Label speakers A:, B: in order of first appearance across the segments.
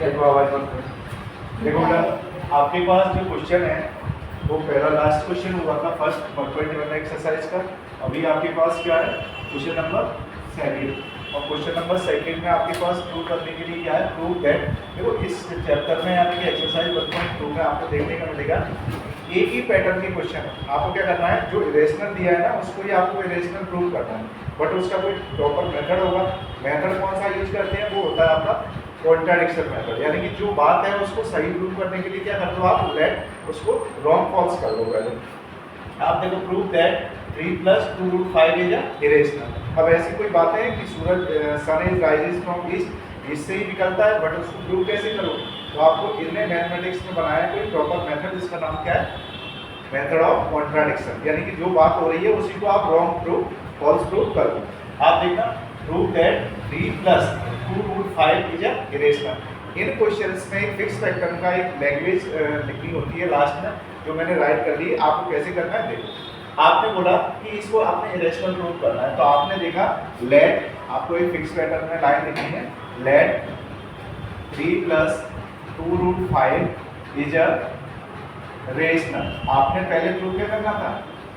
A: देखो आवाज बंद करो। देखो बेटा आपके पास जो क्वेश्चन है वो पहला लास्ट क्वेश्चन हुआ था फर्स्ट 1.1 एक्सरसाइज का। अभी आपके पास क्या है क्वेश्चन नंबर सेकंड, और क्वेश्चन नंबर सेकंड में आपके पास प्रूव करने के लिए क्या है, प्रूव दैट। देखो इस चैप्टर में यानी कि एक्सरसाइज 1.2 में आपको देखने को मिलेगा एक ही पैटर्न के क्वेश्चन है। आपको क्या करना है, जो इरेशनल दिया है ना उसको ही आपको इरेशनल प्रूव करना है, बट उसका कोई प्रॉपर मेथड होगा। मेथड कौन सा यूज करते हैं, वो होता है आपका कॉन्ट्राडिक्शन मेथड, यानी कि जो बात है उसको सही प्रूव करने के लिए क्या कर दो आप, लेट उसको रॉन्ग फॉल्स कर दो पहले। आप देखो प्रूव दैट 3 + 2√5 इज इरेशनल। अब ऐसी कोई बात है कि सूरज सन इज राइजेस फ्रॉम ईस्ट, इससे ही निकलता है, बट उसको प्रूव कैसे करो। तो आपको इनने मैथमेटिक्स में बनाया कोई प्रॉपर मेथड, जिसका नाम क्या है, मेथड ऑफ कॉन्ट्राडिक्शन, यानी कि जो बात हो रही है उसी को आप रॉन्ग प्रूव फॉल्स प्रूव कर दो। आप देखना prove that 3 + 2√5 is irrational. In questions में एक फिक्स पैटर्न का एक लैंग्वेज लिखनी होती है लास्ट में, जो मैंने राइट कर ली। आपको कैसे करना है, देखो आपने बोला कि इसको आपने इरेशनल प्रूव करना है, तो आपने देखा लेट, आपको एक फिक्स पैटर्न में लाइन लिखनी है, लेट 3 + 2√5 इज रेशनल। आपने पहले प्रूव क्या करना था,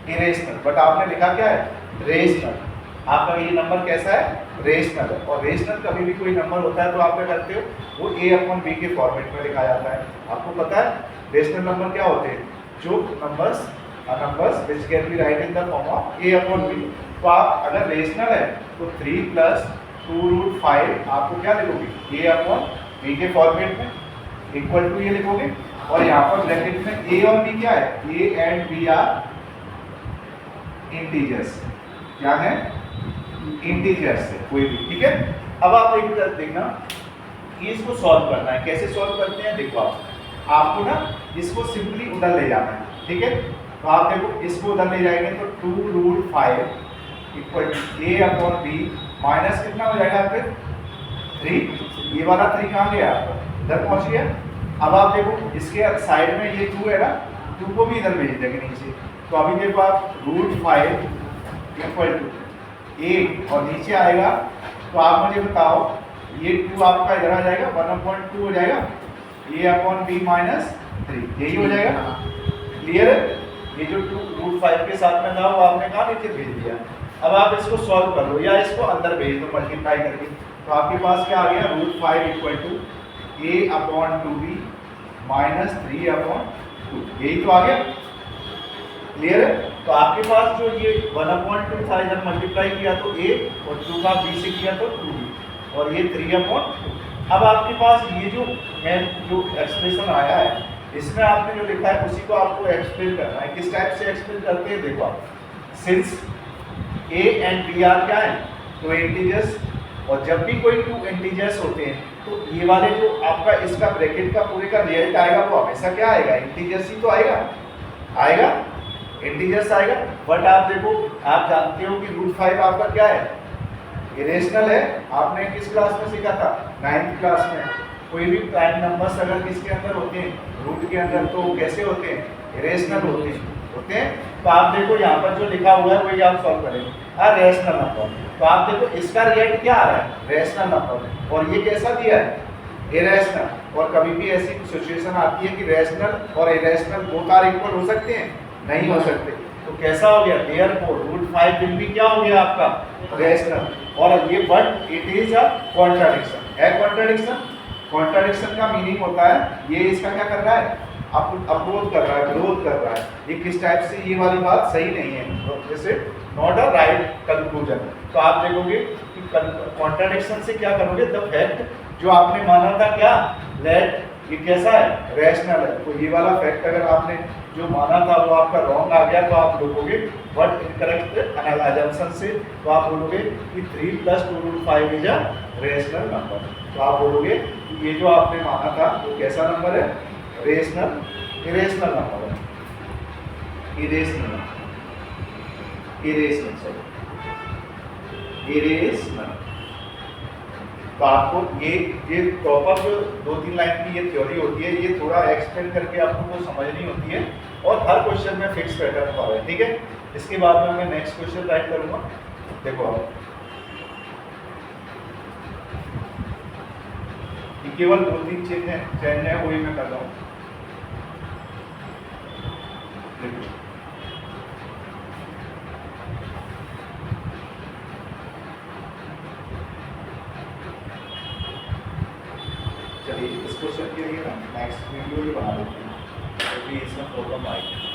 A: इरेशनल, बट आपने लिखा क्या है, रेशनल। आपका ये नंबर कैसा है, रेशनल है। और रेशनल कभी भी कोई नंबर होता है तो आप क्या करते हो, वो a/b के फॉर्मेट में लिखा जाता है। आपको पता है रेशनल नंबर क्या होते हैं, जो numbers which can be right in the form of a/b। तो आप अगर रेशनल है तो 3 + 2√5 आपको क्या लिखोगे, a/b के फॉर्मेट में, इक्वल टू ये लिखोगे, और यहाँ पर ब्रैकेट में a और b क्या है, a and b are integers. क्या है, इंटीजर्स है कोई भी, ठीक है। अब आप एक तरफ देखना कि इसको सॉल्व करना है। कैसे सॉल्व करते हैं, देखो आपको ना इसको सिंपली उधर ले जाना है, ठीक है। तो आप देखो इसको उधर ले जाएंगे तो 2√5 इक्वल टू a/b माइनस कितना हो जाएगा फिर 3, ये वाला 3 कहाँ गया, इधर पहुंच गया। अब आप देखो इसके साइड में ये 2 है ना, 2 को भी इधर भेज देंगे नीचे। तो अभी देखो आप √5 इक्वल टू 8 और नीचे आएगा, तो आप मुझे बताओ ये 2 आपका इधर आ जाएगा, 1/2 हो जाएगा, a/b माइनस 3, यही हो जाएगा। क्लियर है, ये जो 2√5 के साथ में था वो आपने कहा नीचे भेज दिया। अब आप इसको सॉल्व कर लो या इसको अंदर भेज दो मल्टीप्लाई करके, तो आपके पास क्या आ गया, √5 इक्वल टू a/2b माइनस 3/2, यही तो आ गया। क्लियर है, तो आपके पास जो ये 1/2 था, इधर मल्टीप्लाई किया तो a और 2 का b से किया तो 2b, और ये 3/2। अब आपके पास ये जो एक्सप्रेशन आया है, इसमें आपने जो लिखा है उसी को आपको एक्सप्लेन करना है। किस टाइप से एक्सप्लेन करते हैं, देखो आप, since a and b are क्या है, तो इंटीजर्स, और जब भी कोई 2 इंटीजर्स होते हैं तो ये वाले जो आपका इसका ब्रैकेट का पूरे का रिजल्ट आएगा वो हमेशा क्या आएगा, इंटीजर्स ही तो आएगा, इंटीजर्स आएगा। बट आप देखो, आप जानते हो कि √5 आपका क्या है, इरेशनल है। आपने किस क्लास में सीखा था, 9th क्लास में। कोई भी प्राइम नंबर्स अगर किसके अंदर होते हैं, रूट के अंदर, तो वो कैसे होते हैं, इरेशनल होते हैं। तो आप देखो यहाँ पर जो लिखा हुआ है वही आप सॉल्व करेंगे, रेशनल नंबर। तो आप देखो इसका रिजल्ट क्या आ रहा है, रेशनल नंबर, और ये कैसा दिया है, इरेशनल। और कभी भी ऐसी सिचुएशन आती है कि रेशनल और इरेशनल बोथ आर इक्वल हो सकते हैं, नहीं हो सकते। तो कैसा हो गया, देयरफॉर √5 विल बी क्या हो गया आपका, रेशनल। और ये but it is a contradiction है। कॉन्ट्राडिक्शन का मीनिंग होता है, ये इसका क्या कर रहा है, अपोज कर रहा है, विरोध कर रहा है। ये किस टाइप से, ये वाली बात सही नहीं है, जैसे नॉट अ राइट कंक्लूजन। तो आप देखोगे कि कॉन्ट्राडिक्शन से क्या करोगे, द फैक्ट जो आपने माना था क्या, लेट ये कैसा है, रेशनल है, तो ये वाला फैक्ट अगर आपने जो माना था वो आपका रॉन्ग आ गया, तो आप बोलोगे बट इनकरेक्ट अजम्पशन से, तो आप बोलोगे कि 3 + 2√5 इज अ रेशनल नंबर। तो आप बोलोगे कि ये जो आपने माना था वो कैसा नंबर है, रेशनल, इरेशनल नंबर है, इरेशनल, तो आपको ये प्रॉपर जो 2-3 लाइन की ये थ्योरी होती है, ये थोड़ा एक्सप्लेन करके आपको वो समझनी होती है, और हर क्वेश्चन में फिक्स पैटर्न होता है, ठीक है। इसके बाद में मैं नेक्स्ट क्वेश्चन राइट करूंगा। देखो आप ये केवल 2-3 चेंज है, वही मैं कर रहा हूँ। देखो चलिए इस क्वेश्चन के लिए ना नेक्स्ट वीडियो भी बना देते हैं, क्योंकि इसमें प्रॉब्लम आई है।